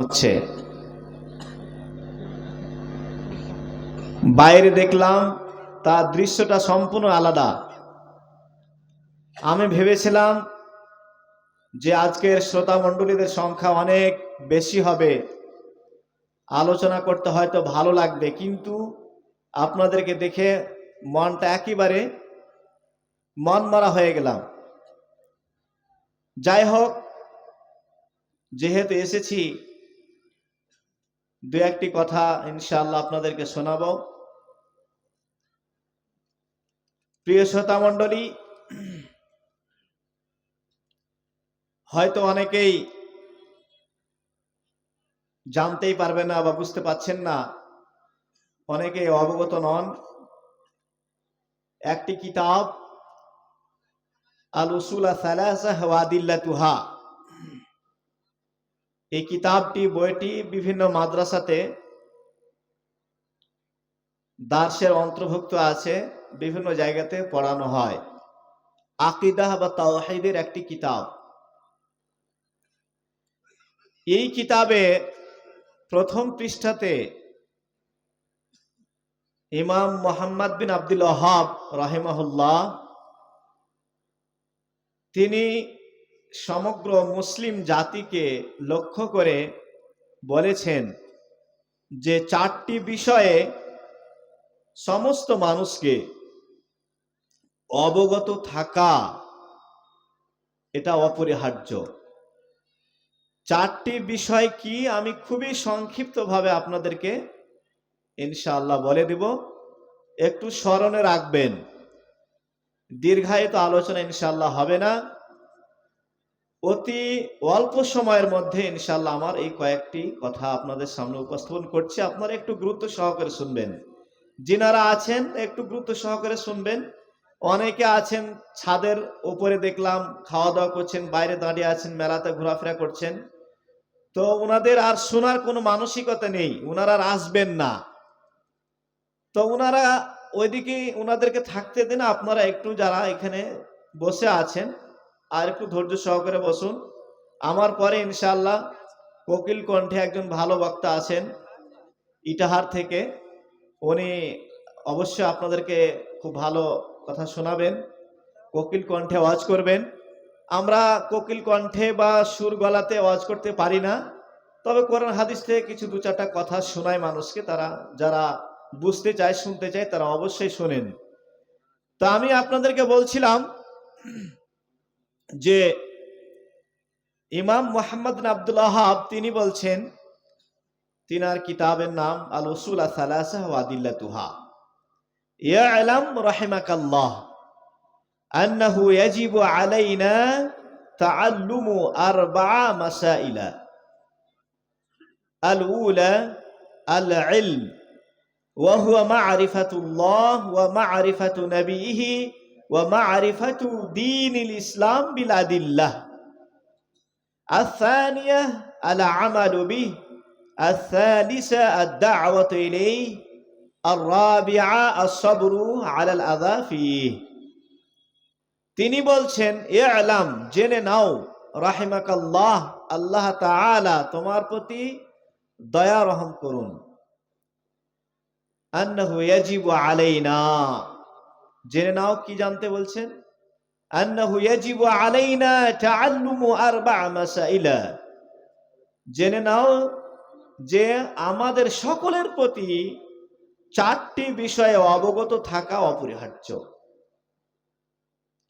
হচ্ছে বাইরে দেখলাম তার দৃশ্যটা সম্পূর্ণ আলাদা। আমি ভেবেছিলাম যে আজকের শ্রোতা মণ্ডলীদের সংখ্যা অনেক বেশি হবে, আলোচনা করতে হয়তো ভালো লাগবে, কিন্তু আপনাদেরকে দেখে মনটা একেবারে মনমরা হয়ে গেলাম। যাই হোক, যেহেতু এসেছি দু একটি কথা ইনশাআল্লাহ আপনাদেরকে শোনাবো। প্রিয় শ্রোতা মণ্ডলী, হয়তো অনেকেই জানতেই পারবে না বা বুঝতে পাচ্ছেন না, অনেকেই অবগত নন। একটি কিতাব আল উসুল সালাসাহ ওয়া আদিল্লাতুহা, এই কিতাবটি বইটি বিভিন্ন মাদ্রাসাতে দার্সের অন্তর্ভুক্ত আছে, বিভিন্ন জায়গাতে পড়ানো হয়। আকীদাহ বা তাওহীদের একটি কিতাব। এই কিতাবে প্রথম পৃষ্ঠাতে ইমাম মুহাম্মদ বিন আব্দুল ওয়াহাব রাহিমাহুল্লাহ তিনি সমগ্র মুসলিম জাতিকে লক্ষ্য করে বলেছেন যে চারটি বিষয়ে সমস্ত মানুষকে অবগত থাকা এটা অপরিহার্য। চারটি বিষয় কি আমি খুবই সংক্ষিপ্তভাবে আপনাদেরকে ইনশাআল্লাহ বলে দেব, একটু স্মরণে রাখবেন। দীর্ঘায়িত আলোচনা ইনশাআল্লাহ হবে না, অতি অল্প সময়ের মধ্যে ইনশাআল্লাহ আমার এই কয়েকটি কথা আপনাদের সামনে উপস্থাপন করছি। আপনারা একটু গুরুত্ব সহকারে শুনবেন। যিনারা আছেন একটু গুরুত্ব সহকারে শুনবেন। অনেকে আছেন ছাদের উপরে দেখলাম খাওয়া দাওয়া করছেন, বাইরে দাঁড়িয়ে আছেন, মেলাতে ঘোরাফেরা করছেন, তো ওনাদের আর শোনার কোনো মানসিকতা নেই, ওনারা আর আসবেন না। তো ওনারা ওইদিকে ওনাদেরকে থাকতে দিন। আপনারা একটু যারা এখানে বসে আছেন আর একটু ধৈর্য সহকারে বসুন। আমার পরে ইনশাআল্লাহ কোকিল কণ্ঠে একজন ভালো বক্তা আছেন ইটাহার থেকে, উনি অবশ্যই আপনাদেরকে খুব ভালো কথা শোনাবেন, কোকিল কণ্ঠে ওয়াজ করবেন। আমরা কোকিল কণ্ঠে বা সুর গলাতে ওয়াজ করতে পারি না, তবে কোরআন হাদিস থেকে কিছু দু চারটা কথা শোনায় মানুষকে, তারা যারা বুঝতে চায় শুনতে চায় তারা অবশ্যই শোনেন। তা আমি আপনাদেরকে বলছিলাম যে ইমাম মুহাম্মদ বিন আব্দুল ওয়াহাব তিনি বলছেন, তিনার কিতাবের নাম আল উসুল সালাসাহ ওয়া আদিল্লাতুহা, ইয়ালাম রাহিমাকাল্লাহ আন্নাহু ইয়াজিবু আলাইনা তাআল্লুমু আরবা'a মাসাইলা। আল উলা আল ইলম ওয়া হুয়া মা'রিফাতুল্লাহ ওয়া মা'রিফাতু নবিয়িহি ওয়া মা'রিফাতু দীনিল ইসলাম বিল আদিল্লাহ। الثانية العمل به. الثالثة الدعوة إليه. الرابعة الصبر على الأذى فيه. তিনি বলছেন ইআলাম, জেনে নাও, রাহিমাকাল্লাহ, আল্লাহ তাআলা তোমার প্রতি দয়া রহম করুন, আন্নাহু ইয়াজিবু আলাইনা, জেনে নাও, কি জানতে বলছেন, আন্নাহু ইয়াজিবু আলাইনা তাআল্লুমু আরবা'a মাসাইলা, জেনে নাও যে আমাদের সকলের প্রতি চারটি বিষয়ে অবগত থাকা অপরিহার্য।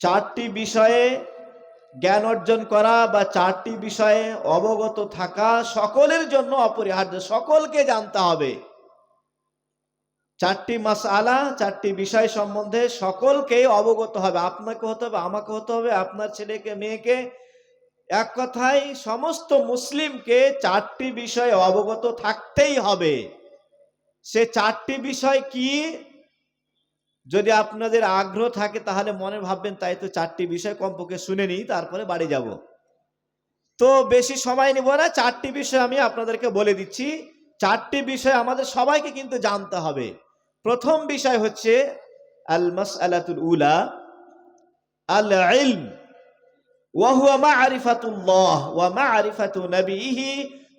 চারটি বিষয়ে জ্ঞান অর্জন করা বা চারটি বিষয়ে অবগত থাকা সকলের জন্য অপরিহার্য, সকলকে জানতে হবে। চারটি মাসআলা, চারটি বিষয় সম্বন্ধে সকলকে অবগত হবে, আপনাকে হতে হবে, আমাকে হতে হবে, আপনার ছেলেকে মেয়েকে, এক কথায় সমস্ত মুসলিমকে চারটি বিষয়ে অবগত থাকতেই হবে। সে চারটি বিষয় কি, যদি আপনাদের আগ্রহ থাকে তাহলে মনে ভাববেন তাই তো চারটি বিষয় কমপক্ষে শুনে নিই, তারপরে বাড়ি যাব। তো বেশি সময় নেব না, চারটি বিষয় আমি আপনাদেরকে বলে দিচ্ছি। চারটি বিষয় আমাদের সবাইকে কিন্তু জানতে হবে। প্রথম বিষয় হচ্ছে আল মাসআলাতুল উলা আল ইলম ওয়া হুয়া মা'রিফাতুল্লাহ ওয়া মা'রিফাতু নবিয়িহি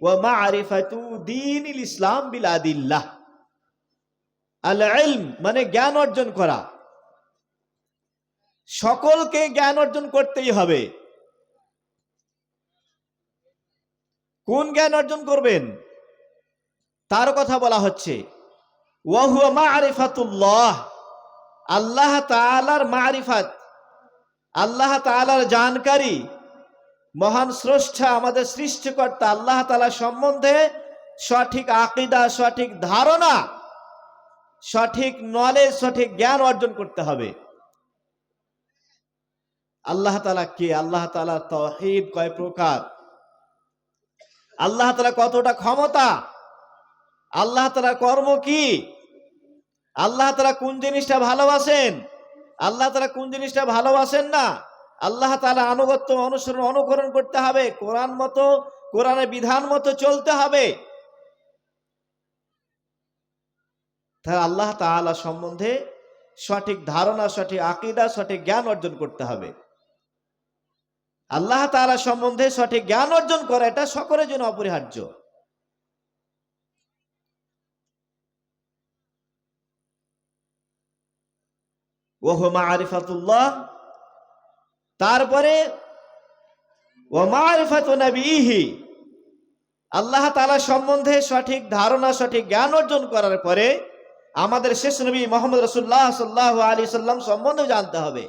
ওয়া মা'রিফাতু দীনিল ইসলাম বিল আদিল্লাহ। আল ইলম মানে জ্ঞান অর্জন করা। সকলকে জ্ঞান অর্জন করতেই হবে। কোন জ্ঞান অর্জন করবেন তার কথা বলা হচ্ছে। ওয়া হুয়া মা'রিফাতুল্লাহ, আল্লাহ তাআলার মা'রিফাত, আল্লাহ তাআলার জানকারী। মহান স্রষ্টা আমাদের সৃষ্টিকর্তা আল্লাহ তাআলা সম্বন্ধে সঠিক আকীদা, সঠিক ধারণা, সঠিক নলেজ, সঠিক জ্ঞান অর্জন করতে হবে। আল্লাহ তাআলা কে, আল্লাহ তাআলার তাওহীদ কয় প্রকার, আল্লাহ তাআলা কতটা ক্ষমতা, আল্লাহ তাআলার কর্ম কি, আল্লাহ তাআলা কোন জিনিসটা ভালোবাসেন, আল্লাহ তাআলা কোন জিনিসটা ভালোবাসেন না। আল্লাহ তাআলা আনুগত্য, অনুসরণ, অনুকরণ করতে হবে। কোরআন মতো, কোরআনের বিধান মতো চলতে হবে। তাহলে আল্লাহ তাআলা সম্বন্ধে সঠিক ধারণা, সঠিক আকীদা, সঠিক জ্ঞান অর্জন করতে হবে। আল্লাহ তাআলা সম্বন্ধে সঠিক জ্ঞান অর্জন করা এটা সকলের জন্য অপরিহার্য। ওয়া হুয়া মা'রিফাতুল্লাহ, তারপরে ওয়া মা'রিফাতু নবিহি, আল্লাহ তাআলা সম্বন্ধে সঠিক ধারণা, সঠিক জ্ঞান অর্জন করার পরে আমাদের শেষ নবী মুহাম্মদ রাসূলুল্লাহ সাল্লাল্লাহু আলাইহি সাল্লাম সম্বন্ধে জানতে হবে।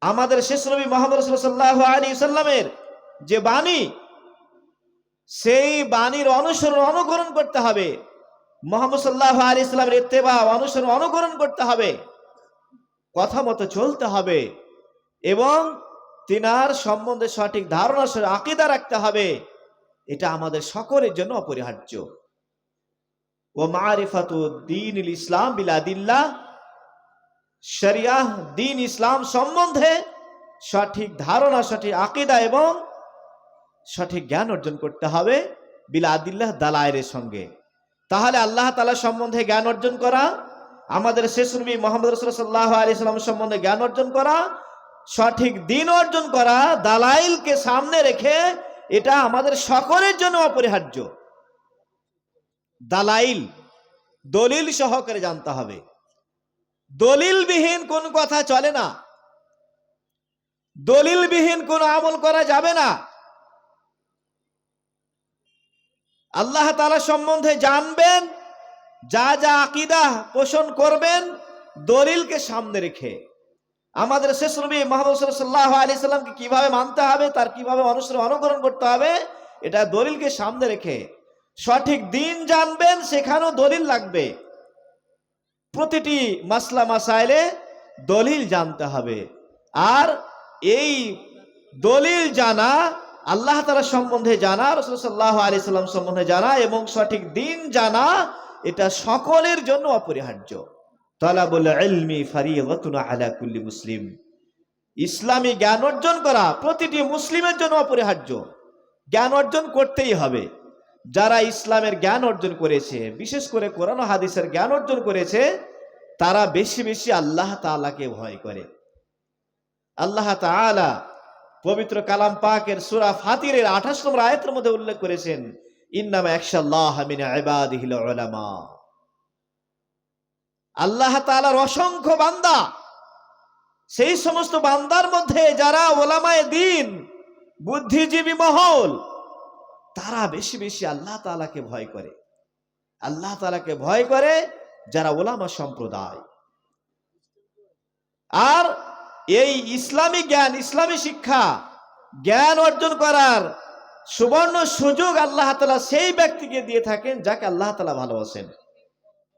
আমাদের শেষ নবী মুহাম্মদ সাল্লাল্লাহু আলাইহি সাল্লামের যে বাণী, সেই বাণীর অনুসরণ, অনুকরণ করতে হবে। মুহাম্মদ সাল্লাল্লাহু আলাইহি সাল্লামের ইত্তেবা, অনুসরণ, অনুকরণ করতে হবে, কথা মতো চলতে হবে এবং তিনার সম্বন্ধে সঠিক ধারণা, আকীদা রাখতে হবে। এটা আমাদের সকলের জন্য অপরিহার্য। ওয়া মা'রিফাতু দীনিল ইসলাম বিল আদিল্লাহ, শরিয়াহ, দ্বীন ইসলাম সম্বন্ধে সঠিক ধারণা, সঠিক আকীদা এবং সঠিক জ্ঞান অর্জন করতে হবে বিল আদিল্লাহ, দালায়েলের সঙ্গে। তাহলে আল্লাহ তাআলা সম্বন্ধে জ্ঞান অর্জন করা, আমাদের শেষ নবী মুহাম্মদ রাসূলুল্লাহ সাল্লাল্লাহু আলাইহি সাল্লাম সম্বন্ধে জ্ঞান অর্জন করা, সঠিক দ্বীন অর্জন করা, দালাইলকে সামনে রেখে, এটা আমাদের সকলের জন্য অপরিহার্য। দালাইল, দলিল সহকারে জানতে হবে। দলিলবিহীন কোন কথা চলে না, দলিলবিহীন কোন আমল করা যাবে না। আল্লাহ তাআলা সম্বন্ধে জানবেন, যা যা আকীদা পোষণ করবেন, দলিলকে সামনে রেখে। আমাদের শেষ নবী মুহাম্মদ সাল্লাল্লাহু আলাইহি সাল্লামকে কিভাবে মানতে হবে, তার কিভাবে অনুসরণ, অনুকরণ করতে হবে, এটা দলিলকে সামনে রেখে। সঠিক দ্বীন জানবেন, সেখানেও দলিল লাগবে। প্রতিটি মাসলা মাসাইলে দলিল জানতে হবে। আর এই দলিল জানা, আল্লাহ তাআলা সম্বন্ধে জানা, রাসূল সাল্লাল্লাহু আলাইহি সাল্লাম সম্বন্ধে জানা এবং সঠিক দ্বীন জানা, এটা সকলের জন্য অপরিহার্য। তালাবুল ইলমি ফারিদাতুন আলা কুল্লি মুসলিম, ইসলামী জ্ঞান অর্জন করা প্রতিটি মুসলিমের জন্য অপরিহার্য। জ্ঞান অর্জন করতেই হবে। যারা ইসলামের জ্ঞান অর্জন করেছে, বিশেষ করে কোরআন ও হাদিসের জ্ঞান অর্জন করেছে, তারা বেশি বেশি আল্লাহ তাআলাকে ভয় করে। আল্লাহ তাআলা পবিত্র কালাম পাকের সূরা ফাতিরের 28 নম্বর আয়াতের মধ্যে উল্লেখ করেছেন, ইন্নামা ইয়াখশাল্লাহ মিন ইবাদিহিল উলামা। আল্লাহ তাআলার অসংখ্য বান্দা, সেই সমস্ত বান্দার মধ্যে যারা উলামায়ে দ্বীন, বুদ্ধিজীবী মহল, তারা বেশি বেশি আল্লাহ তাআলাকে ভয় করে। আল্লাহ তাআলাকে ভয় করে যারা উলামা সম্প্রদায়। আর এই ইসলামী জ্ঞান, ইসলামী শিক্ষা, জ্ঞান অর্জন করার সুবর্ণ সুযোগ আল্লাহ তাআলা সেই ব্যক্তিকে দিয়ে থাকেন যাকে আল্লাহ তাআলা ভালোবাসেন।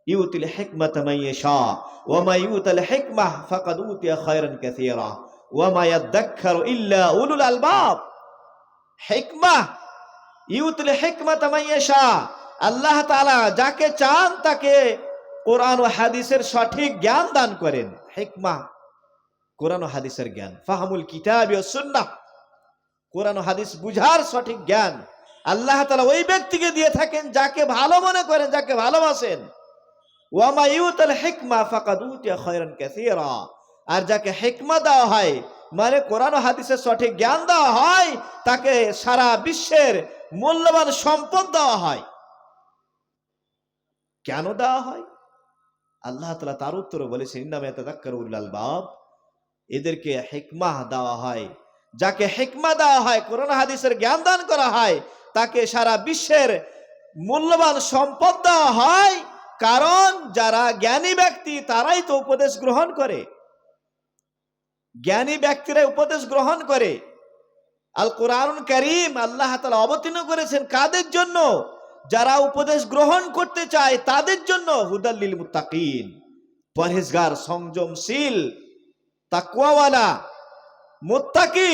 ইউতিল হিকমাতা মান ইয়াশা ওয়া মা ইউতাল হিকমাহ ফাকাদ উতিয়া খায়রান কাসীরা ওয়া মা ইয়াযাক্কারু ইল্লা উলুল আলবাব। হিকমাহ, ইউতিল হিকমাতা মান ইয়াশা, আল্লাহ তাআলা যাকে চান তাকে কোরআন ও হাদিসের সঠিক জ্ঞান দান করেন। হিকমাহ, কোরআন ও হাদিসের জ্ঞান, ফাহমুল কিতাবি ওয়াস সুন্নাহ, কোরআন ও হাদিস বুঝার সঠিক জ্ঞান আল্লাহ তাআলা ওই ব্যক্তিকে দিয়ে থাকেন যাকে ভালো মনে করেন, যাকে ভালোবাসেন। ওয়া মা ইউতাল হিকমা ফাকাদ উতিয়া খায়রান কাসীরা, আর যাকে হিকমা দেওয়া হয়, মানে কোরআন ও হাদিসের সঠিক জ্ঞান দেওয়া হয়, তাকে সারা বিশ্বের মূল্যবান সম্পদ দেওয়া হয়। কেন দেওয়া হয়? আল্লাহ তাআলা তার উত্তরে বলেছেন, ইন্নামা ইয়াতাযাক্কারু উলুল আলবাব, এদেরকে হিকমাহ দেওয়া হয়। যাকে হিকমা দেওয়া হয়, কোরআন হাদিসের জ্ঞান দান করা হয়, তাকে সারা বিশ্বের মূল্যবান সম্পদ দেওয়া হয়। কারণ যারা জ্ঞানী ব্যক্তি তারাই তো উপদেশ গ্রহণ করে, জ্ঞানী ব্যক্তিরা উপদেশ গ্রহণ করে। আল কোরআনুল কারীম আল্লাহ তাআলা অবতীর্ণ করেছেন কাদের জন্য? যারা উপদেশ গ্রহণ করতে চায় তাদের জন্য। হুদাল লিল মুত্তাকিন, পরহেজগার, সংযমশীল, তাকওয়াওয়ালা, মুত্তাকি,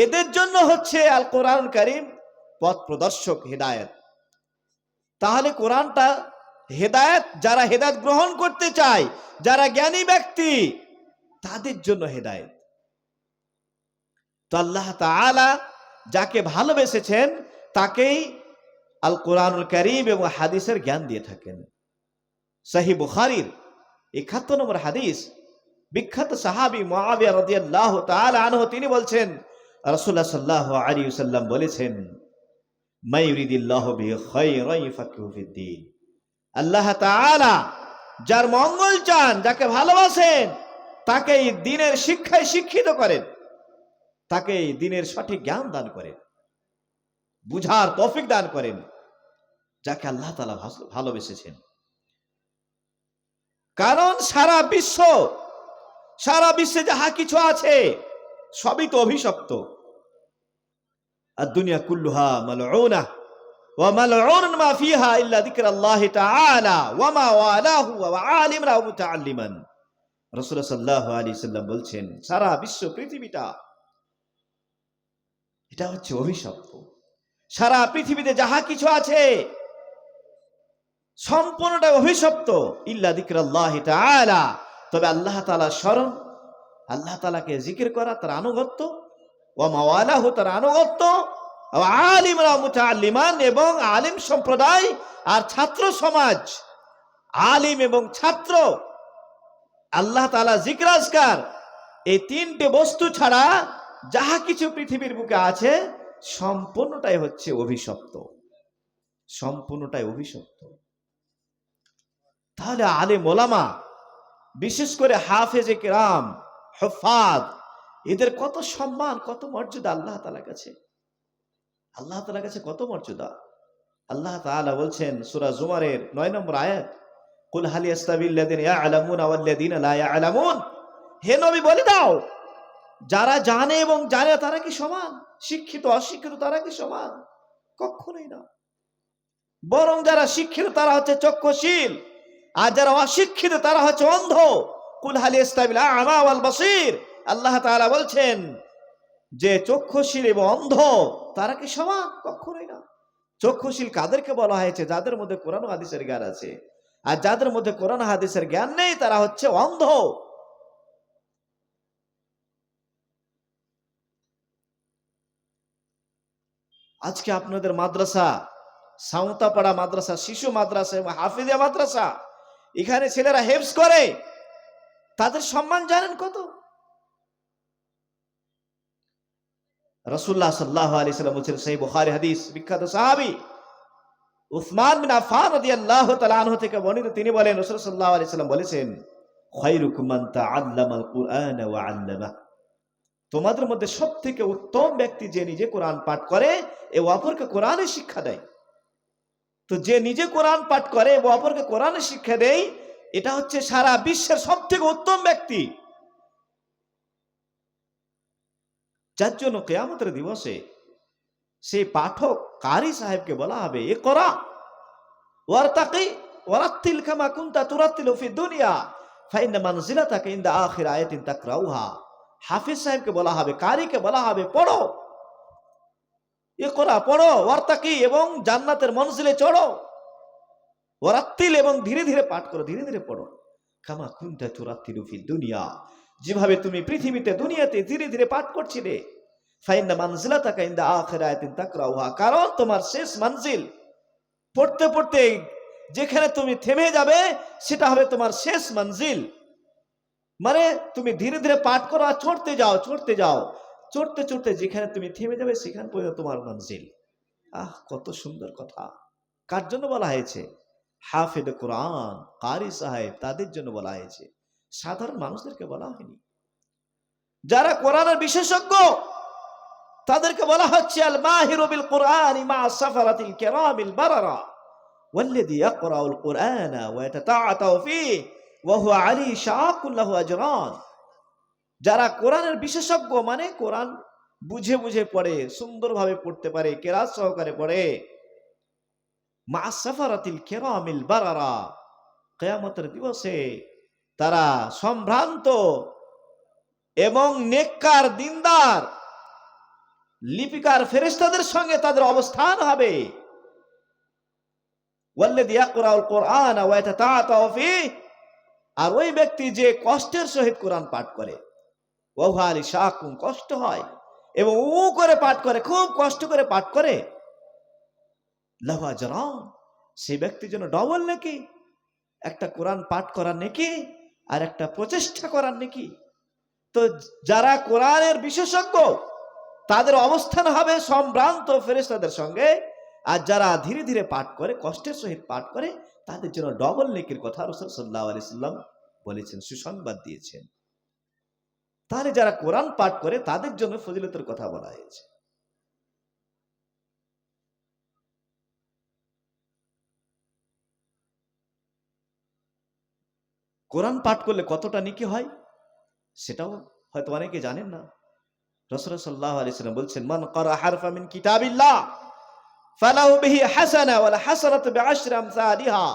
এদের জন্য হচ্ছে আল কোরআনুল কারীম পথ প্রদর্শক, হেদায়েত। তাহলে কোরআনটা হেদায়েত, যারা হেদায়েত গ্রহণ করতে চায়, যারা জ্ঞানী ব্যক্তি, তাদের জন্য হেদায়েত। তো আল্লাহ তাআলা যাকে ভালোবেসেছেন তাকেই আল কোরআনুল কারীম এবং হাদিসের জ্ঞান দিয়ে থাকেন। সহিহ বুখারীর ৭১ নম্বর হাদিস, বিখ্যাত সাহাবী মুআবিয়া রাদিয়াল্লাহু তাআলা আনহু তিনি বলছেন, রাসূলুল্লাহ সাল্লাল্লাহু আলাইহি ওয়াসাল্লাম বলেছেন, মা ইউরিদিল্লাহু বিহি খায়রান ইউফাক্কিহু ফিদ্দীন, আল্লাহ তাআলা যার মঙ্গল চান, যাকে ভালোবাসেন, তাকে দ্বীনের শিক্ষায় শিক্ষিত করেন, তাকে দ্বীনের সঠিক জ্ঞান দান করেন, বুঝার তৌফিক দান করেন, যাকে আল্লাহ তাআলা ভালোবেসেছেন। কারণ সারা বিশ্বে যাহা কিছু আছে সবই তো অভিশপ্ত। আর দুনিয়া কুল্লুহা মালউনা ওয়া মালউনুন মা ফিহা ইল্লা যিকরাল্লাহি তাআলা ওয়া মা ওয়ালাহু ওয়া আলিমান ওয়া মুতাআল্লিমান। রাসূলুল্লাহ সাল্লাল্লাহু আলাইহি সাল্লাম বলছেন, সারা বিশ্ব পৃথিবীটা এটা হচ্ছে অভিশপ্ত। সারা পৃথিবীতে যাহা কিছু আছে সম্পূর্ণটা অভিশপ্ত। ইল্লা যিকরাল্লাহি তাআলা, তবে আল্লাহ তাআলার স্মরণ, আল্লাহ তাআলাকে জিকির করা, তার আনুগত্য, ওয়া মাওয়ালাহু, তার আনুগত্য, ওয়া আলিমান ওয়া মুতাআল্লিমান, এবং আলিম সম্প্রদায় আর ছাত্র সমাজ। আলিম এবং ছাত্র, আল্লাহ তাআলা জিকির আজকার, এই তিনটে বস্তু ছাড়া যাহা কিছু পৃথিবীর বুকে আছে সম্পূর্ণটাই হচ্ছে অভিশপ্ত, সম্পূর্ণটাই অভিশপ্ত। তাহলে আলেম ওলামা, বিশেষ করে হাফেজে কেরাম, হুফাজ, এদের কত সম্মান, কত মর্যাদা আল্লাহ তাআলার কাছে, আল্লাহ তাআলার কাছে কত মর্যাদা। আল্লাহ তাআলা বলছেন সূরা জুমারের ৯ নম্বর আয়াত, কুল হাল ইয়াস্তাবিল্লাযিনা ইয়ালামুনা ওয়াল্লাযিনা লা ইয়ালামুন, হে নবী বলে দাও, যারা জানে এবং জানে তারা কি সমান? শিক্ষিত অশিক্ষিত তারা কি সমান? কখনোই না। বরং যারা শিক্ষিত তারা হচ্ছে চক্ষুশীল, আর যারা অশিক্ষিত তারা হচ্ছে অন্ধ। কুল হাল ইয়াস্তাবিল আ'মা ওয়াল বাসীর, আল্লাহ তাআলা বলছেন যে চক্ষুশীল এবং অন্ধ তারা কি সমান? কখনোই না। চক্ষুশীল কাদেরকে বলা হয়েছে? যাদের মধ্যে কোরআন ও হাদিসের জ্ঞান আছে, আর যাদের মধ্যে কোরআন হাদিসের জ্ঞান নেই তারা হচ্ছে অন্ধ। আজকে আপনাদের মাদ্রাসা, সাঁওতাপাড়া মাদ্রাসা, শিশু মাদ্রাসা এবং হাফিজিয়া মাদ্রাসা, এখানে ছেলেরা হেফজ করে, তাদের সম্মান জানেন কত? রাসূলুল্লাহ সাল্লাল্লাহু আলাইহি ওয়াসাল্লাম বলেছেন, সহিহ বুখারী হাদিস, বিখ্যাত সাহাবী উসমান বিন আফফান রাদিয়াল্লাহু তাআলা আনহু থেকে বর্ণিত, তিনি বলেন, রাসূল সাল্লাল্লাহু আলাইহি ওয়াসাল্লাম বলেছেন, খায়রুকুম মান তাআল্লামাল কুরআনা ওয়া আল্লামা, তোমাদের মধ্যে সবথেকে উত্তম ব্যক্তি যে নিজে কোরআন পাঠ করে এবং অপরকে কোরআনের শিক্ষা দেয়। তো যে নিজে কোরআন পাঠ করে এবং অপরকে কোরআনের শিক্ষা দেয়, এটা হচ্ছে সারা বিশ্বের সবথেকে উত্তম ব্যক্তি, যার জন্য কিয়ামতের দিবসে সেই পাঠক কারি সাহেবকে বলা হবে, ইকরা ওয়ারতাকি ওয়ারাত্তিল কামা কুনতা তুরাত্তিলু ফিদ দুনিয়া ফাইন্না মানজিলাতাকা ইনদা আখির আয়াতিন তাকরাউহা। হাফিজ সাহেবকে বলা হবে, কারিকে বলা হবে, পড়ো, ইকরা, পড়ো, ওয়ারতাকি, এবং জান্নাতের মনজিলে চড়ো, ওয়ারাত্তিল, এবং ধীরে ধীরে পাঠ করো, ধীরে ধীরে পড়ো, কামা কুনতা তুরাত্তিলু ফিদ দুনিয়া, যেভাবে তুমি পৃথিবীতে দুনিয়াতে ধীরে ধীরে পাঠ করছিলে। ফাইন্না মানজিলাতাকা ইনদা আখির আয়াতিন তাকরাউহা, কারণ তোমার শেষ মঞ্জিল, পড়তে পড়তে যেখানে তুমি থেমে যাবে সেটা হবে তোমার শেষ মঞ্জিল। মানে তুমি ধীরে ধীরে পাঠ করো আর চড়তে যাও, চড়তে যাও, চড়তে চড়তে যেখানে তুমি থেমে যাবে সেখান পর্যন্ত তোমার মঞ্জিল। কত সুন্দর কথা! কার জন্য বলা হয়েছে? হাফেজ কোরআন, কারি সাহেব, তাদের জন্য বলা হয়েছে, সাধারণ মানুষদেরকে বলা হয়নি। যারা কোরআনের বিশেষজ্ঞ তাদেরকে বলা হচ্ছে আল মাহিরু বিল কুরআনি মা সাফারাতিল কিরামিল বারারা ওয়াল্লাযী ইয়াকরাউল কুরআনা ওয়া ইয়াতাতাআতাউ ফীহি ওয়া হুয়া আলী শাকুল লাহু আজরান। যারা কোরআনের বিশেষজ্ঞ মানে কোরআন বুঝে বুঝে পড়ে, সুন্দরভাবে পড়তে পারে, কেরাত সহকারে পড়ে, মা সাফারাতিল কিরামিল বারারা, কিয়ামতের দিবসে তারা সম্ভ্রান্ত এবং নেককার দিনদার লিপিকার ফেরেশতাদের সঙ্গে তাদের অবস্থান হবে। ওয়াল্লাযী ইয়াকরাউল কুরআনা ওয়া ইয়াতাতাআতাউ ফীহি, আর ওই ব্যক্তি যে কষ্টের সহিত কোরআন পাঠ করে, ওয়া হুয়া আলী শাকুন, কষ্ট হয় এবং করে পাঠ করে, খুব কষ্ট করে পাঠ করে, লাহু আজরান, সেই ব্যক্তির জন্য ডবল নেকি, একটা কোরআন পাঠ করার নেকি আর একটা প্রচেষ্টা করার নেকি। তো যারা কোরআনের বিশেষজ্ঞ তাদের অবস্থান হবে সম্ভ্রান্ত ফেরেশতাদের সঙ্গে, আর যারা ধীরে ধীরে পাঠ করে, কষ্টের সহিত পাঠ করে, তাদের জন্য ডবল নেকির কথা রাসূল সাল্লাল্লাহু আলাইহি সাল্লাম বলেছেন, সুসংবাদ দিয়েছেন। তাহলে যারা কোরআন পাঠ করে তাদের জন্য ফজিলতের কথা বলা হয়েছে। কোরআন পাঠ করলে কতটা নেকি হয় সেটাও হয়তো অনেকে জানেন না। রাসূল সাল্লাল্লাহু আলাইহি সাল্লাম বলছেন, মান ক্বারা হারফা মিন কিতাবিল্লাহ ফালাহু বিহি হাসানা ওয়াল হাসানাতু বিআশরি আমসালিহা।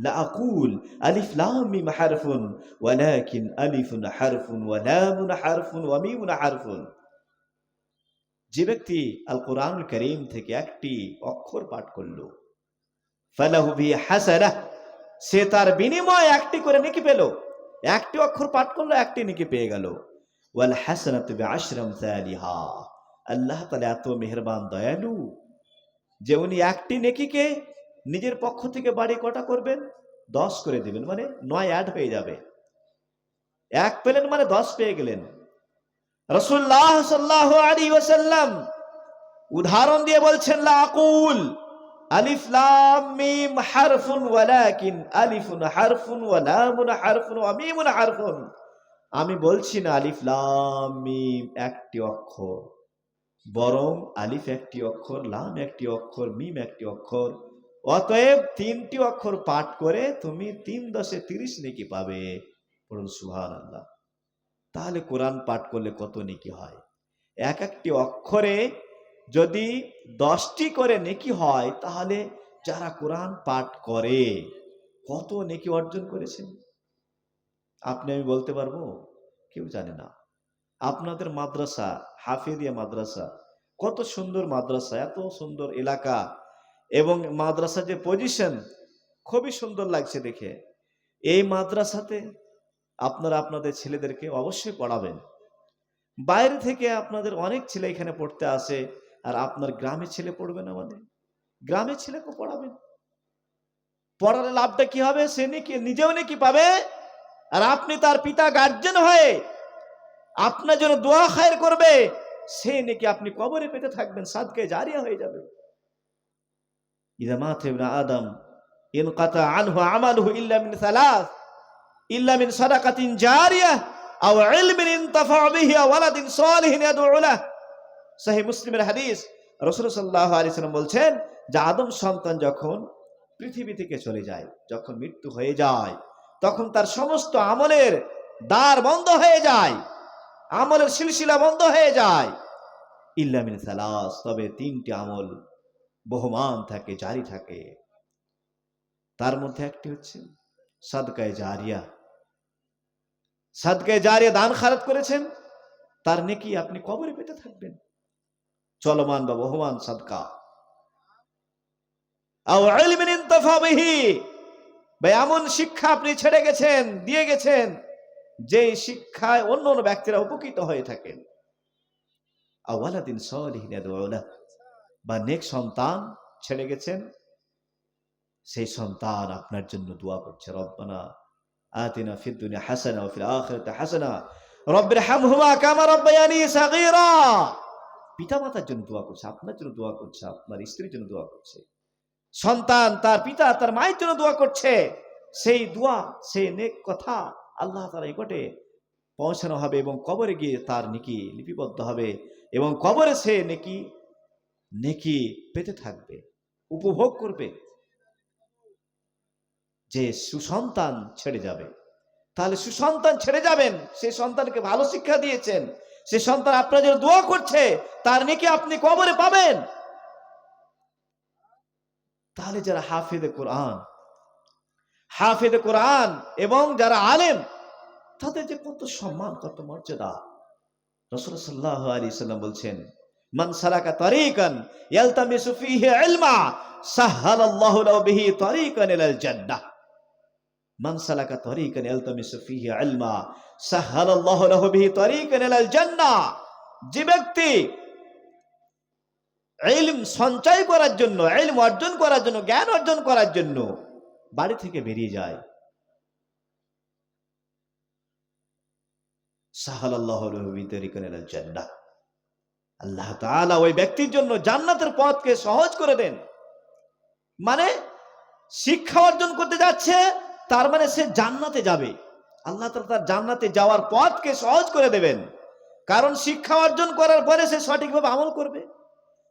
লা আকুল আলিফ লাম মিম হারফুন ওয়ালাকিন আলিফুন হারফুন ওয়া লামুন হারফুন ওয়া মিমুন হারফুন। যে ব্যক্তি আল কোরআনুল কারীম থেকে একটি অক্ষর পাঠ করল, ফালাহু বিহি হাসানাহ, সে তার বিনিময়ে একটি করে নেকি পেল। একটি অক্ষর পাঠ করলো, একটি নেকি পেয়ে গেল। ওয়াল হাসানাতু বিআশরি আমসালিহা, আল্লাহ তাআলা এত মেহেরবান দয়ালু যে উনি একটি নেকিকে নিজের পক্ষ থেকে বাড়ি কটা করবেন? 10 করে দিবেন, মানে 9 অ্যাড হয়ে যাবে। এক পেলেন মানে 10 পেয়ে গেলেন। রাসূলুল্লাহ সাল্লাল্লাহু আলাইহি ওয়াসাল্লাম উদাহরণ দিয়ে বলছেন, লা আকুল আলিফ লাম মিম হারফুন ওয়ালাকিন আলিফুন হারফুন ওয়া লামুন হারফুন ওয়া মিমুন হারফুন। আমি বলছি না আলিফ লাম মিম একটি অক্ষর, বরং আলিফ একটি অক্ষর, লাম একটি অক্ষর, মিম একটি অক্ষর। অতএব 3টি অক্ষর পাঠ করে তুমি 3 10 30 নেকি পাবে। পড়ুন সুবহানাল্লাহ। তাহলে কোরআন পাঠ করলে কত নেকি হয়? এক একটি অক্ষরে যদি 10টি করে নেকি হয়, তাহলে যারা কোরআন পাঠ করে কত নেকি অর্জন করেছেন আপনি আমি বলতে পারবো? কেউ জানে না। আপনাদের মাদ্রাসা, হাফেজিয়া মাদ্রাসা, কত সুন্দর মাদ্রাসা, এত সুন্দর এলাকা, এবং মাদ্রাসা যে পজিশন খুবই সুন্দর লাগছে দেখে। এই মাদ্রাসাতে আপনারা আপনাদের ছেলেদেরকে অবশ্যই পড়াবেন। বাইরে থেকে আপনাদের অনেক ছেলে এখানে পড়তে আসে, আর আপনার গ্রামে ছেলে পড়বে না মানে? গ্রামের ছেলেকে পড়াবেন। পড়ালে লাভটা কি হবে? সে নাকি নিজেও নাকি পাবে, আর আপনি তার পিতা গার্জেন হয়ে আপনার জন্য দোয়া খায়ের করবে, সে নাকি আপনি কবরে পেতে থাকবেন, সাদকে জারিয়া হয়ে যাবে। ইযা মাতা ইবনে আদম ইনকাতা আনহু আমালুহু ইল্লা মিন সালাস, ইল্লা মিন সাদাকাতিন জারিয়াহ আও ইলমিন ইনতাফা বিহি আও ওয়ালাদিন সালিহিন ইয়াদউ লাহ। সহিহ মুসলিমের হাদিস। রাসূল সাল্লাল্লাহু আলাইহি ওয়াসাল্লাম বলছেন যে আদম সন্তান যখন পৃথিবী থেকে চলে যায়, যখন মৃত্যু হয়ে যায়, তখন তার সমস্ত আমলের দ্বার বন্ধ হয়ে যায়, আমলের সিলসিলা বন্ধ হয়ে যায়। ইল্লা মিন সালাস, তবে 3টি আমল বহমান থাকে, জারি থাকে। তার মধ্যে একটি হচ্ছে সাদকায়ে জারিয়া। সাদকায়ে জারিয়া, দান খারাত করেছেন, তার নেকি আপনি কবরে পেতে থাকবেন, চলমান বা বহমান সাদকা। আও ইলমিন ইনতাফা বিহি, বা এমন শিক্ষা আপনি ছেড়ে গেছেন, দিয়ে গেছেন, যে শিক্ষায় অন্য অন্য ব্যক্তিরা উপকৃত হয়ে থাকেন। আও ওয়ালাদিন সালিহিন ইয়াদউ লাহ, বা নেক সন্তান ছেড়ে গেছেন, সেই সন্তান আপনার জন্য দোয়া করছে, রব্বানা আতিনা ফিদ দুনিয়া হাসানা ওয়া ফিল আখিরাতি হাসানা রব্বিরহামহুমা কামা রাব্বায়ানি সাগীরা। পিতামাতার জন্য দোয়া করছে, আপনার জন্য দোয়া করছে, আপনার স্ত্রীর জন্য দোয়া করছে, সন্তান তার পিতা তার মায়ের জন্য দোয়া করছে, সেই দোয়া সেই নেক কথা আল্লাহ তাআলার নিকটে পৌঁছানো হবে এবং কবরে গিয়ে তার নেকি লিপিবদ্ধ হবে এবং কবরে সে নেকি নেকি পেতে থাকবে, উপভোগ করবে। যে সুসন্তান ছেড়ে যাবে, তাহলে সুসন্তান ছেড়ে যাবেন, সে সন্তানকে ভালো শিক্ষা দিয়েছেন, সে সন্তান আপনার জন্য দোয়া করছে, তার নেকি আপনি কবরে পাবেন। তাহলে যারা হাফেজে কোরআন এবং যারা আলেম, তাদের যে কত সম্মান, কত মর্যাদা। রাসূল সাল্লাল্লাহু আলাইহি ওয়াসাল্লাম বলছেন, মান সালাকা তারিকান ইয়ালতামিসু ফীহি ইলমা সাহহালাল্লাহু লাহু বিহি তারিকান ইলাল জান্নাহ। মান সালাকা তারিকান ইয়ালতামিসু ফীহি ইলমা সাহহালাল্লাহু লাহু বিহি তারিকান ইলাল জান্নাহ। যে ব্যক্তি ইলম সঞ্চয় করার জন্য, ইলম অর্জন করার জন্য, জ্ঞান অর্জন করার জন্য বাড়ি থেকে বেরিয়ে যায়, সাহহালাল্লাহু লাহু বিহি তারিকান ইলাল জান্নাহ, আল্লাহ তাআলা ওই ব্যক্তির জন্য জান্নাতের পথকে সহজ করে দেন। মানে শিক্ষা অর্জন করতে যাচ্ছে, তার মানে সে জান্নাতে যাবে, আল্লাহ তাআলা তার জান্নাতে যাওয়ার পথকে সহজ করে দেবেন। কারণ শিক্ষা অর্জন করার পরে সে সঠিকভাবে আমল করবে,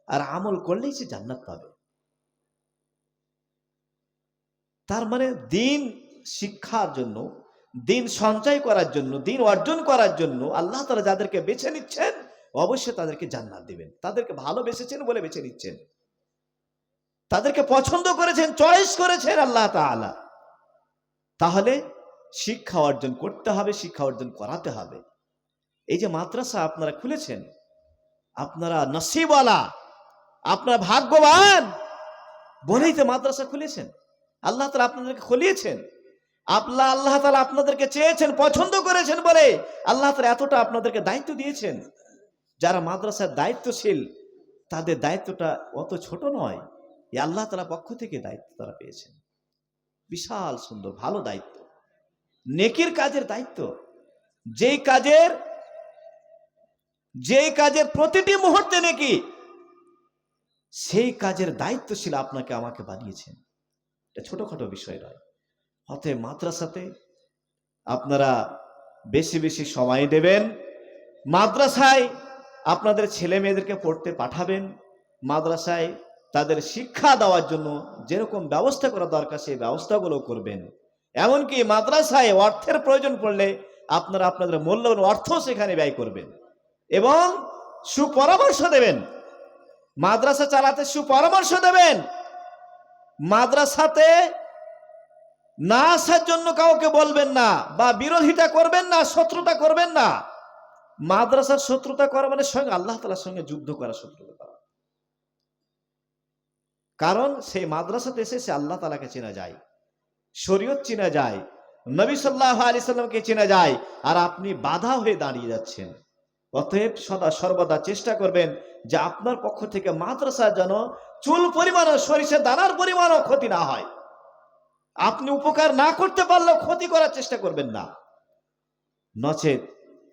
আর আমল করলেই সে জান্নাত পাবে। তার মানে দিন শিক্ষার জন্য, দিন সঞ্চয় করার জন্য, দিন অর্জন করার জন্য আল্লাহ তাআলা যাদেরকে বেছে নিচ্ছেন, অবশ্যই তাদেরকে জান্নাত দিবেন। তাদেরকে ভালোবেসেছেন বলে বেছে নিচ্ছেন, তাদেরকে পছন্দ করেছেন, চয়েস করেছেন আল্লাহ তাআলা। তাহলে শিক্ষা অর্জন করতে হবে, শিক্ষা অর্জন করাতে হবে। এই যে মাদ্রাসা আপনারা খুলেছেন, আপনারা নসিবওয়ালা, আপনারা ভাগ্যবান বলেই তো মাদ্রাসা খুলেছেন। আল্লাহ তাআলা আপনাদেরকে খুলিয়েছেন, আল্লাহ তাআলা আপনাদেরকে চেয়েছেন, পছন্দ করেছেন বলে আল্লাহ তাআলা এতটা আপনাদেরকে দায়িত্ব দিয়েছেন। যারা মাদ্রাসার দায়িত্বশীল, তাদের দায়িত্বটা অত ছোট নয়। এই আল্লাহ তাআলার পক্ষ থেকে দায়িত্ব তারা পেয়েছেন, বিশাল সুন্দর ভালো দায়িত্ব, নেকির কাজের দায়িত্ব। যেই কাজের প্রতিটি মুহূর্তে নেকি, সেই কাজের দায়িত্বশীল আপনাকে আমাকে বানিয়েছেন। এটা ছোটখাটো বিষয় নয়। অতএব মাদ্রাসাতে আপনারা বেশি বেশি সময় দেবেন, মাদ্রাসায় আপনাদের ছেলে মেয়েদেরকে পড়তে পাঠাবেন, মাদ্রাসায় তাদের শিক্ষা দেওয়ার জন্য যেরকম ব্যবস্থা করা দরকার সেই ব্যবস্থাগুলো করবেন। এমনকি মাদ্রাসায় অর্থের প্রয়োজন পড়লে আপনারা আপনাদের মূল্যবান অর্থ সেখানে ব্যয় করবেন এবং সুপরামর্শ দেবেন। মাদ্রাসা চালাতে সুপরামর্শ দেবেন। মাদ্রাসাতে না আসার জন্য কাউকে বলবেন না, বা বিরোধিতা করবেন না, শত্রুতা করবেন না। মাদ্রাসার শত্রুতা করা মানে স্বয়ং আল্লাহ তাআলার সঙ্গে যুদ্ধ করা, শত্রুতা করা। কারণ সেই মাদ্রাসাতে এসে সে আল্লাহ তাআলাকে চেনা যায়, শরীয়ত চেনা যায়, নবী সাল্লাল্লাহু আলাইহি সাল্লামকে চেনা যায়, আর আপনি বাধা হয়ে দাঁড়িয়ে যাচ্ছেন। অতএব সদা সর্বদা চেষ্টা করবেন যে আপনার পক্ষ থেকে মাদ্রাসা যেন চুল পরিমাণ, সরিষা দানার পরিমাণও ক্ষতি না হয়। আপনি উপকার না করতে পারলেও ক্ষতি করার চেষ্টা করবেন না, নচেত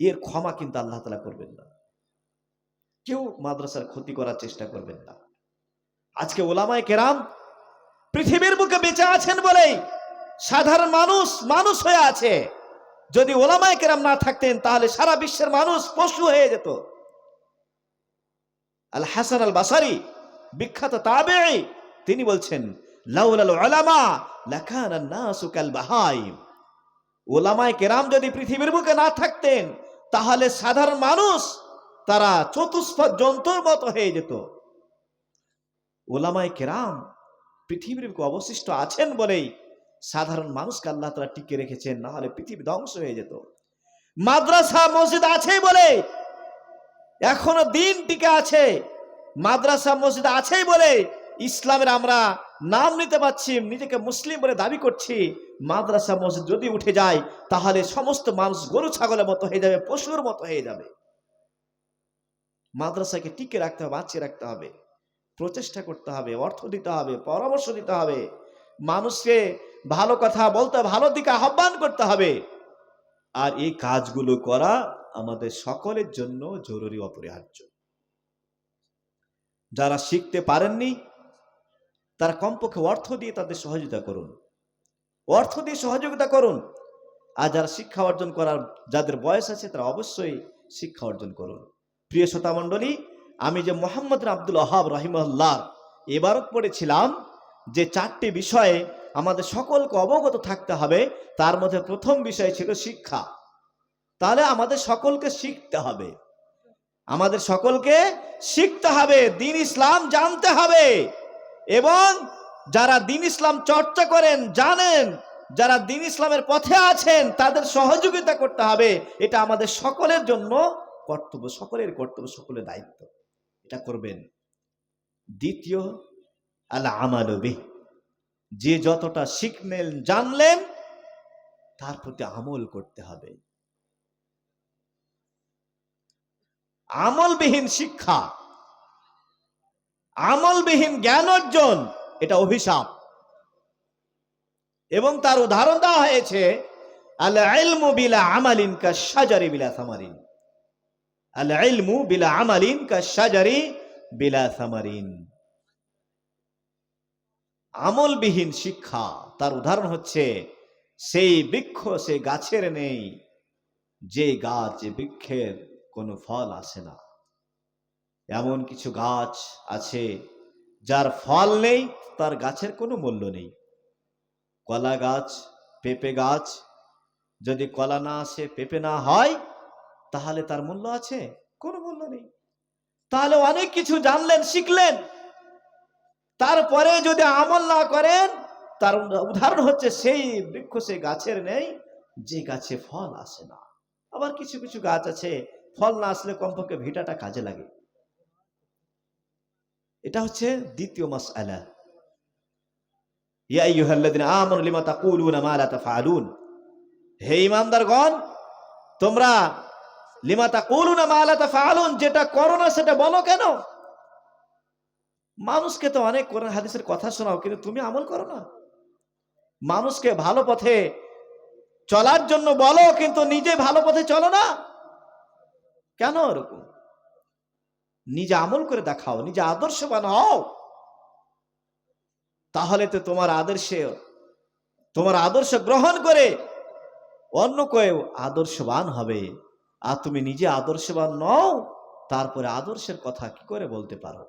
এর ক্ষমা কিন্তু আল্লাহ তাআলা করবেন না। কেউ মাদ্রাসার ক্ষতি করার চেষ্টা করবেন না। আজকে ওলামায়ে কেরাম পৃথিবীর বুকে বেঁচে আছেন বলেই সাধারণ মানুষ হয়ে আছে। যদি ওলামায়ে কেরাম না থাকতেন তাহলে সারা বিশ্বের মানুষ পশু হয়ে যেত। আল হাসান আল বাসারি, বিখ্যাত তাবেঈ, তিনি বলছেন, লাউলাল উলামা লাকানান নাসু কাল বাহাইম। ওলামায়ে কেরাম যদি পৃথিবীর বুকে না থাকতেন তাহলে সাধারণ মানুষ তারা চতুষ্পদ জন্তুর মতো হয়ে যেত। ওলামায়ে কেরাম পৃথিবীর বুকে অবশিষ্ট আছেন বলেই সাধারণ মানুষকে আল্লাহ তাআলা টিকে রেখেছেন, না হলে পৃথিবী ধ্বংস হয়ে যেত। মাদ্রাসা মসজিদ আছে বলে এখনো দিন টিকে আছে, মাদ্রাসা মসজিদ আছে বলে ইসলামের আমরা নাম নিতে পারছি, নিজেকে মুসলিম বলে দাবি করছি। মাদ্রাসা মসজিদ যদি উঠে যায় তাহলে সমস্ত মানুষ গরু ছাগলের মতো হয়ে যাবে, পশুর মতো হয়ে যাবে। মাদ্রাসাকে টিকে রাখতে হবে, বাঁচিয়ে রাখতে হবে, প্রচেষ্টা করতে হবে, অর্থ দিতে হবে, পরামর্শ দিতে হবে, মানুষকে ভালো কথা বলতে, ভালো দিকে আহ্বান করতে হবে। আর এই কাজগুলো করা আমাদের সকলের জন্য জরুরি, অপরিহার্য। যারা শিখতে পারেননি তারা কমপক্ষে অর্থ দিয়ে তাদের সহযোগিতা করুন, অর্থ দিয়ে সহযোগিতা করুন। আর যারা শিক্ষা অর্জন করার যাদের বয়স আছে তারা অবশ্যই শিক্ষা অর্জন করুন। প্রিয় শ্রোতা মণ্ডলী, আমি যে মোহাম্মদ আব্দুল ওয়াহাব রাহিমাহুল্লাহ ইবারত পড়েছিলাম যে 4টি বিষয়ে আমাদের সকলকে অবগত থাকতে হবে, তার মধ্যে প্রথম বিষয় ছিল শিক্ষা। তাহলে আমাদের সকলকে শিখতে হবে, আমাদের সকলকে শিখতে হবে, দ্বীন ইসলাম জানতে হবে। এবং যারা দ্বীন ইসলাম চর্চা করেন, জানেন, যারা দ্বীন ইসলামের পথে আছেন তাদের সহযোগিতা করতে হবে। এটা আমাদের সকলের জন্য কর্তব্য, সকলের কর্তব্য, সকলের দায়িত্ব। এটা করবেন। দ্বিতীয়, আল আমালু বিহ, যে যতটা শিখলেন জানলেন তার প্রতি আমল করতে হবে। আমলবিহীন শিক্ষা, আমলবিহীন জ্ঞান অর্জন, এটা অভিশাপ। এবং তার উদাহরণ দেওয়া হয়েছে, আল ইলমু বিলা আমালিন কাশ-শাজারি বিলা সামারিন। আল ইলমু বিলা আমালিন কাশ-শাজারি বিলা সামারিন। আমলবিহীন শিক্ষা, তার উদাহরণ হচ্ছে সেই বৃক্ষ, সেই গাছের নেই যে গাছ, বৃক্ষের কোনো ফল আসে না। এমন কিছু গাছ আছে যার ফল নেই, তার গাছের কোনো মূল্য নেই। কলা গাছ, পেঁপে গাছ, যদি কলা না আসে, পেঁপে না হয়, তাহলে তার মূল্য আছে? কোনো মূল্য নেই। তাহলে অনেক কিছু জানলেন, শিখলেন, তারপরে যদি আমল না করেন, তার উদাহরণ হচ্ছে সেই বৃক্ষ, সেই গাছের নেই যে গাছে ফল আসে না। আবার কিছু কিছু গাছ আছে ফল না আসলে কমপক্ষে ভিটাটা কাজে লাগে। এটা হচ্ছে দ্বিতীয় মাসআলা। ইয়া আইয়ুহাল্লাযিনা আমানু লিমা তাকুলুনা মা লা তাফআলুন, হে ঈমানদারগণ, তোমরা লিমা তাকুলুনা মা লা তাফআলুন, যেটা করো না সেটা বলো কেন? মানুষকে তো অনেক কোরআন হাদিসের কথা শোনাও, কিন্তু তুমি আমল করো না। মানুষকে ভালো পথে চলার জন্য বলো, কিন্তু নিজে ভালো পথে চলো না কেন? এরকম নিজে আমল করে দেখাও, নিজে আদর্শবান হও, তাহলে তো তোমার আদর্শ গ্রহণ করে অন্য কেউ আদর্শবান হবে। আর তুমি নিজে আদর্শবান নও, তারপরে আদর্শের কথা কি করে বলতে পারো?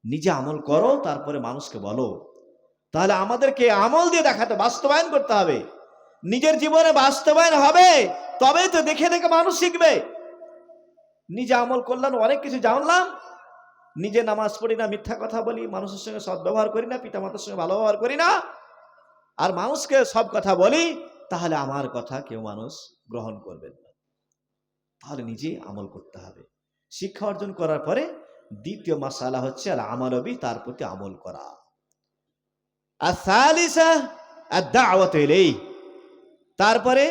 নিজে আমল করো, তারপরে মানুষকে বলো। তাহলে আমাদেরকে আমল দিয়ে দেখাতে, বাস্তবায়ন করতে হবে। নিজের জীবনে বাস্তবায়ন হবে, তবেই তো দেখে দেখে মানুষ শিখবে। নিজে আমল করলাম, অনেক কিছু জানলাম, নিজে নামাজ পড়ি না, মিথ্যা কথা বলি, মানুষের সঙ্গে সদ্ব্যবহার করি না, পিতামাতার সঙ্গে ভালো ব্যবহার করি না, আর মানুষকে সব কথা বলি, তাহলে আমার কথা কেউ মানুষ গ্রহণ করবেন না। তাহলে নিজে আমল করতে হবে। শিক্ষা অর্জন করার পরে দ্বিতীয় মাসালা হচ্ছে আল আমালু বিহি, তার প্রতি আমল করা। আস-সালিসা আদ-দাওয়াতু ইলাইহি, তারপরে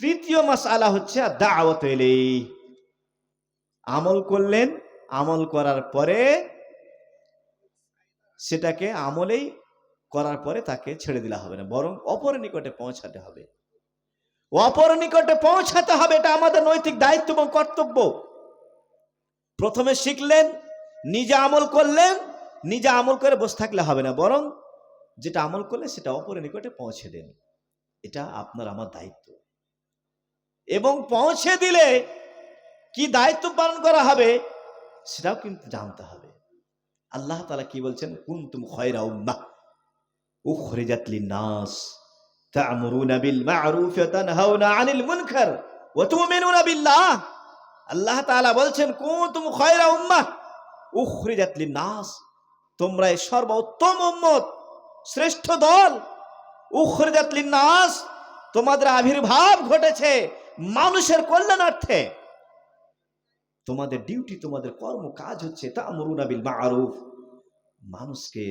তৃতীয় মাসআলা হচ্ছে আদ-দাওয়াতু ইলাইহি। আমল করলেন, আমল করার পরে সেটাকে আমলেই করার পরে তাকে ছেড়ে দিলে হবে না, বরং অপরের নিকটে পৌঁছাতে হবে। অপরের নিকটে পৌঁছাতে হবে, এটা আমাদের নৈতিক দায়িত্ব এবং কর্তব্য। প্রথমে শিখলেন, নিজে আমল করলেন, নিজে আমল করে বসে থাকলে হবে না, বরং যেটা আমল করলে সেটা অপরের নিকটে পৌঁছে দেন। এটা আপনার আমার দায়িত্ব। এবং পৌঁছে দিলে কি দায়িত্ব পালন করা হবে সেটাও কিন্তু জানতে হবে। আল্লাহ তাআলা কি বলছেন? কুনতুম খায়রা উম্মাহ উখরিজাত লিন-নাস তা'মুরুনা বিল মা'রুফ ওয়া তানহাউনা আনিল মুনকার ওয়া তু'মিনুনা বিল্লাহ। আল্লাহ তাআলা বলছেন কুনতুম খায়রা উম্মাহ উখরিজাত লিন-নাস, তোমরা এই সর্বোত্তম উম্মত, শ্রেষ্ঠ দল। উখরিজাত লিন-নাস, তোমাদের আবির্ভাব ঘটেছে মানুষের কল্যাণার্থে। তোমাদের ডিউটি, তোমাদের কর্ম কাজ হচ্ছে তা'মুরুনা বিল মা'রুফ, মানুষকে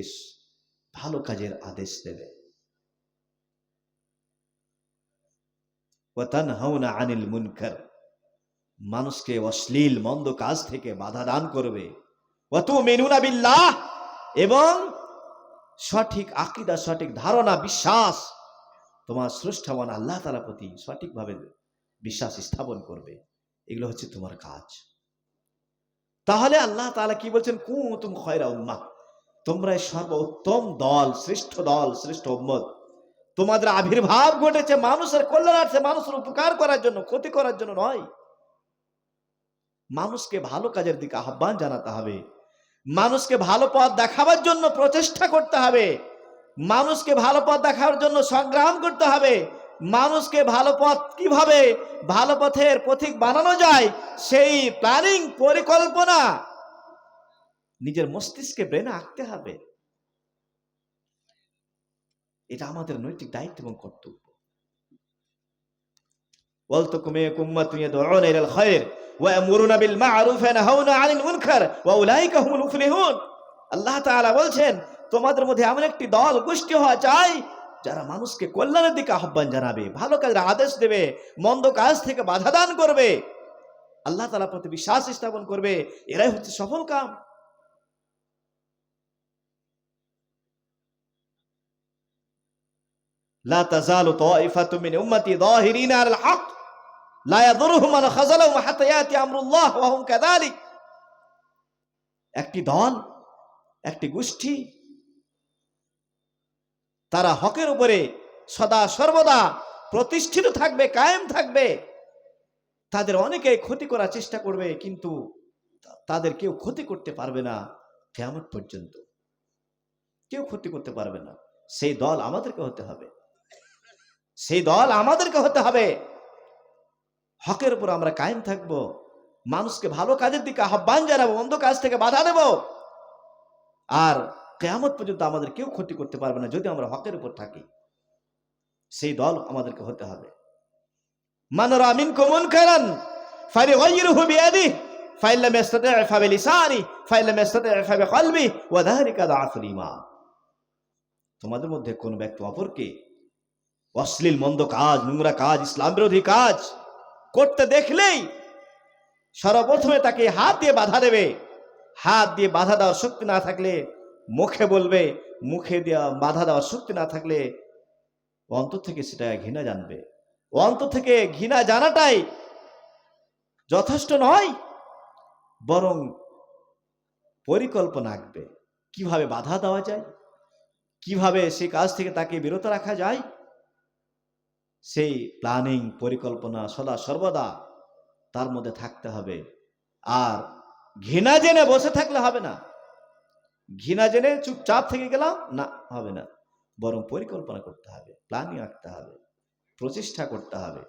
ভালো কাজের আদেশ দেবে। ওয়া তানহাউনা আনিল মুনকার, মানুষকে অশ্লীল মন্দ কাজ থেকে বাধা দান করবে। ওয়া তু'মিনুনা বিল্লাহ, এবং সঠিক আকীদা, সঠিক ধারণা, বিশ্বাস তোমার স্রষ্টাবান আল্লাহ তাআলার প্রতি সঠিকভাবে বিশ্বাস স্থাপন করবে। এগুলো হচ্ছে তোমার কাজ। তাহলে আল্লাহ তাআলা কি বলছেন, কুনতুম খায়রা উম্মাহ, তোমরাই সর্বোত্তম দল, শ্রেষ্ঠ উম্মত। তোমাদের আবির্ভাব ঘটেছে মানুষের কল্যাণার্থে, মানুষের উপকার করার জন্য, ক্ষতি করার জন্য নয়। মানুষকে ভালো কাজের দিকে আহ্বান জানাতে হবে, মানুষকে ভালো পথ দেখাবার জন্য প্রচেষ্টা করতে হবে, মানুষকে ভালো পথ দেখাবার জন্য সংগ্রাম করতে হবে, মানুষকে ভালো পথ কিভাবে ভালো পথের পথিক বানানো যায় সেই প্ল্যানিং, পরিকল্পনা নিজের মস্তিষ্কে ব্রেনে আঁকতে হবে। এটা আমাদের নৈতিক দায়িত্ব এবং কর্তব্য। ওয়ালতাকুম মিনকুম উম্মাতুন ইয়াদউনা ইলাল খায়র ওয়া ইয়ামুরুনা বিল মা'রুফ ওয়া ইয়ানহাউনা আনিল মুনকার ওয়া উলাইকা হুমুল মুফলিহুন। আল্লাহ তাআলা বলছেন, তোমাদের মধ্যে এমন একটি দল, গোষ্ঠী হওয়া চাই যারা মানুষকে কল্যাণের দিকে আহ্বান জানাবে, ভালো কাজের আদেশ দেবে, মন্দ কাজ থেকে বাধা দান করবে, আল্লাহ তাআলার প্রতি বিশ্বাস স্থাপন করবে। এরাই হচ্ছে সফল কাম। লা তাযালু তায়িফাতুম মিন উম্মতি যাহিরিনা আলাল হক লা ইয়াদুরুহুম মান খাযালাহুম হাত্তা ইয়াতি আমরুল্লাহ ওয়া হুম কাযালিক। একটি দল, একটি গোষ্ঠী, তারা হকের উপরে সদা সর্বদা প্রতিষ্ঠিত থাকবে, কায়েম থাকবে। তাদের অনেকে ক্ষতি করার চেষ্টা করবে, কিন্তু তাদের কেউ ক্ষতি করতে পারবে না কিয়ামত পর্যন্ত, কেউ ক্ষতি করতে পারবে না। সেই দল আমাদেরকে হতে হবে, সেই দল আমাদেরকে হতে হবে। হকের উপর আমরা কায়েম থাকব, মানুষকে ভালো কাজের দিকে আহ্বান জানাবো, মন্দ কাজ থেকে বাধা দেব, আর কিয়ামত পর্যন্ত আমাদের কেউ ক্ষতি করতে পারবে না যদি আমরা হকের উপর থাকি। সেই দল আমাদেরকে হতে হবে। মান রা মিনকুম মুনকারান ফালিগাইয়িরহু বিয়াদিহি ফাইন লাম ইসতাতি' ফাবিলিসানিহি ফাইন লাম ইসতাতি' ফাবিকলবিহি ওয়া যালিকা যা'ফুল ঈমান। তোমাদের মধ্যে কোন ব্যক্তি অপরকে অশ্লীল মন্দ কাজ, নোংরা কাজ, ইসলাম বিরোধী কাজ করতে দেখলেই সর্বপ্রথমে তাকে হাত দিয়ে বাধা দেবে। হাত দিয়ে বাধা দেওয়ার শক্তি না থাকলে মুখে বলবে, মুখে দিয়ে বাধা দেওয়ার শক্তি না থাকলে অন্তর থেকে সেটা ঘৃণা জানবে। অন্তর থেকে ঘৃণা জানাটাই যথেষ্ট নয়, বরং পরিকল্পনা আঁকবে কিভাবে বাধা দেওয়া যায়, কিভাবে সেই কাজ থেকে তাকে বিরত রাখা যায়। সেই প্ল্যানিং, পরিকল্পনা সদা সর্বদা তার মধ্যে থাকতে হবে। আর ঘৃণা জেনে বসে থাকলে হবে না, ঘৃণা জেনে চুপচাপ থেকে গেলাম না, হবে না, বরং পরিকল্পনা করতে হবে, প্ল্যানিং আঁকতে হবে, প্রচেষ্টা করতে হবে।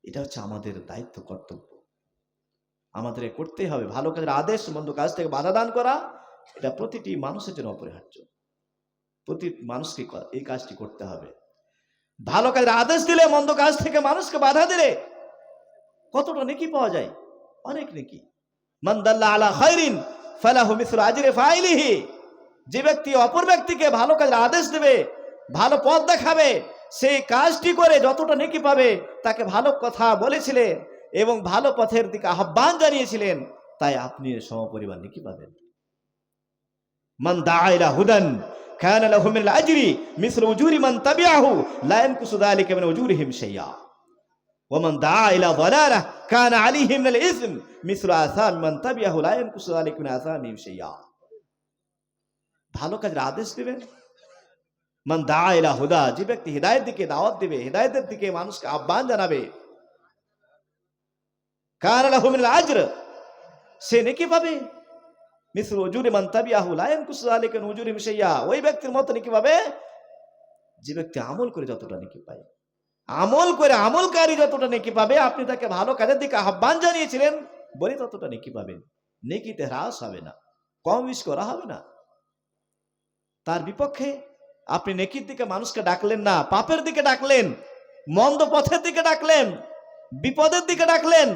এটা হচ্ছে আমাদের দায়িত্ব, কর্তব্য, আমাদের করতেই হবে। ভালো কাজের আদেশ, মন্দ কাজ থেকে বাধা দান করা, এটা প্রতিটি মানুষের জন্য অপরিহার্য। প্রতি মানুষকে এই কাজটি করতে হবে। ভালো কাজের আদেশ দিলে, মন্দ কাজ থেকে মানুষকে বাধা দিলে কতটা নেকি পাওয়া যায়, অনেক নেকি। মান দাল্লা আলা খায়রিন ফালাহু মিসলু আজরি ফাইলিহি। যে ব্যক্তি অপর ব্যক্তিকে ভালো কাজের আদেশ দেবে, ভালো পথ দেখাবে, সেই কাজটি করে যতটা নেকি পাবে, তাকে ভালো কথা বলেছিলেন এবং ভালো পথের দিকে আহ্বান জানিয়েছিলেন, তাই আপনি সমপরিমাণ নেকি পাবেন। মান দাআ ইলা হুদান কানা লাহু মিনাল আজরি মিসলু উজুরি মান তাবিআহু লা ইয়ানকুসু যালিকা মিন উজুরিহিম শাইআ ওয়া মান দাআ ইলা যালালাহ কানা আলাইহি মিনাল ইসম মিসলু আসাম মান তাবিআহু লা ইয়ানকুসু যালিকা মিন আসামিহিম শাইআ। ভালো কাজের আদেশ দিবেন। মান দাআ ইলা হুদা, যে ব্যক্তি হিদায়াতের দিকে দাওয়াত দিবে, হিদায়াতের দিকে মানুষকে আহ্বান জানাবে, কানা লাহু মিনাল আজর, সে নেকি পাবে, মিসলু উজুরি মান তাবিআহু লা ইয়ানকুসু যালিকা মিন উজুরিহিম শাইআ, ওই ব্যক্তির মত নেকি পাবে যে ব্যক্তি আমল করে যতটা নেকি পায়। আমল করে আমলকারী যতটা নেকি পাবে, আপনি তাকে ভালো কাজের দিকে আহ্বান জানিয়েছিলেন বলে ততটা নেকি পাবেন। নেকিতে হ্রাস হবে না, কম বেশি করা হবে না। তার বিপক্ষে আপনি নেকির দিকে মানুষকে ডাকলেন না, পাপের দিকে ডাকলেন, মন্দ পথের দিকে ডাকলেন, বিপদের দিকে ডাকলেন,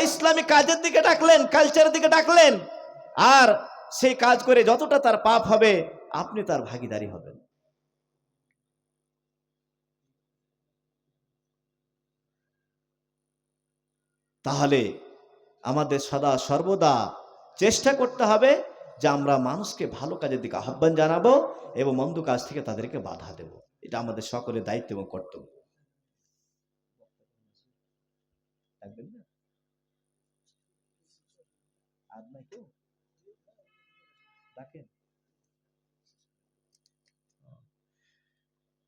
ইসলামিক কাজের দিকে ডাকলেন, কালচারের দিকে ডাকলেন, আর সেই কাজ করে যতটা তার পাপ হবে আপনি তার ভাগীদারি হবেন। তাহলে আমাদের সদা সর্বদা চেষ্টা করতে হবে যে আমরা মানুষকে ভালো কাজের দিকে আহ্বান জানাবো এবং মন্দ কাজ থেকে তাদেরকে বাধা দেব। এটা আমাদের সকলের দায়িত্ব এবং কর্তব্য। থাকেন।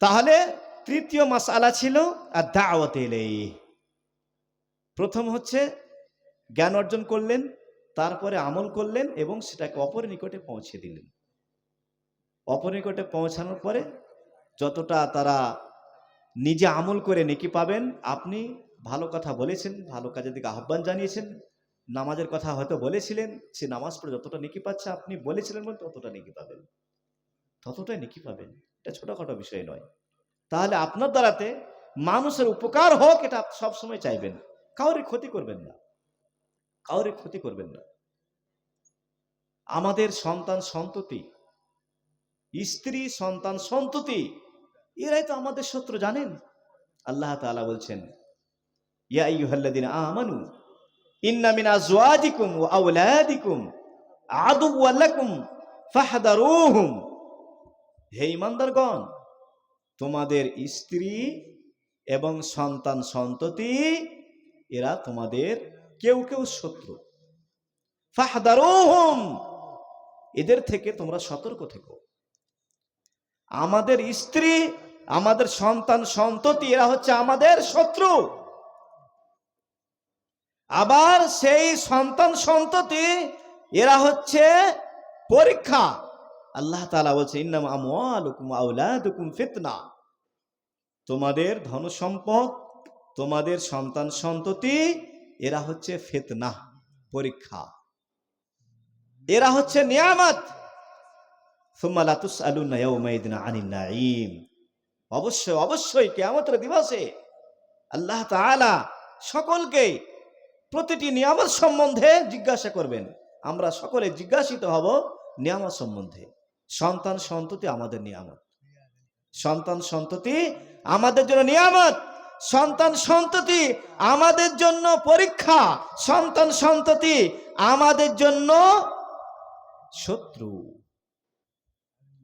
তাহলে তৃতীয় মাসআলা ছিল আদ-দাওয়াতু ইলাইহি। প্রথম হচ্ছে জ্ঞান অর্জন করলেন, তারপরে আমল করলেন এবং সেটাকে অপরের নিকটে পৌঁছে দিলেন। অপরের নিকটে পৌঁছানোর পরে যতটা তারা নিজে আমল করে নেকি পাবেন, আপনি ভালো কথা বলেছেন, ভালো কাজের দিকে আহ্বান জানিয়েছেন, নামাজের কথা হয়তো বলেছিলেন, সে নামাজ পড়ে যতটা নেকি পাচ্ছে আপনি বলেছিলেন বলে ততটা নেকি পাবেন, ততটাই নেকি পাবেন। এটা ছোটখাটো বিষয় নয়। তাহলে আপনার দ্বারাতে মানুষের উপকার হোক এটা সবসময় চাইবেন, কাউরে ক্ষতি করবেন না, কাউরে ক্ষতি করবেন না। আমাদের সন্তান সন্ততি, স্ত্রী সন্তান সন্ততি, এরাই তো আমাদের শত্রু, জানেন? আল্লাহ তাআলা বলছেন, ইয়া আইয়ুহাল্লাযীনা আমানু ইন্না মিন আজওয়াজিকুম ওয়া আওলাদিকুম আদুওয়ান লাকুম ফাহদারুহুম। হে ঈমানদারগণ, তোমাদের স্ত্রী এবং সন্তান সন্ততি এরা তোমাদের কেউ কেউ শত্রু। ফাহদারুহুম, এদের থেকে তোমরা সতর্ক থেকো। আমাদের স্ত্রী, আমাদের সন্তান সন্ততি এরা হচ্ছে আমাদের শত্রু। আবার সেই সন্তান সন্ততি এরা হচ্ছে পরীক্ষা। আল্লাহ তাআলা বলছে, ইন্নামা আমওয়ালুকুম ওয়া আওলাদুকুম ফিতনা। তোমাদের ধন সম্পদ, তোমাদের সন্তান সন্ততি এরা হচ্ছে ফিতনা, পরীক্ষা। এরা হচ্ছে নিয়ামত। সুম্মা লা তুসআলুনা ইয়াওমাইযিন আনিন নাঈম। অবশ্যই অবশ্যই কিয়ামতের দিবসে আল্লাহ তাআলা সকলকে প্রতিটি নিয়ামত সম্বন্ধে জিজ্ঞাসা করবেন। আমরা সকলে জিজ্ঞাসিত হব নিয়ামত সম্বন্ধে। সন্তান সন্ততি আমাদের নিয়ামত, সন্তান সন্ততি আমাদের জন্য নিয়ামত, সন্তান সন্ততি আমাদের জন্য পরীক্ষা, সন্তান সন্ততি আমাদের জন্য শত্রু।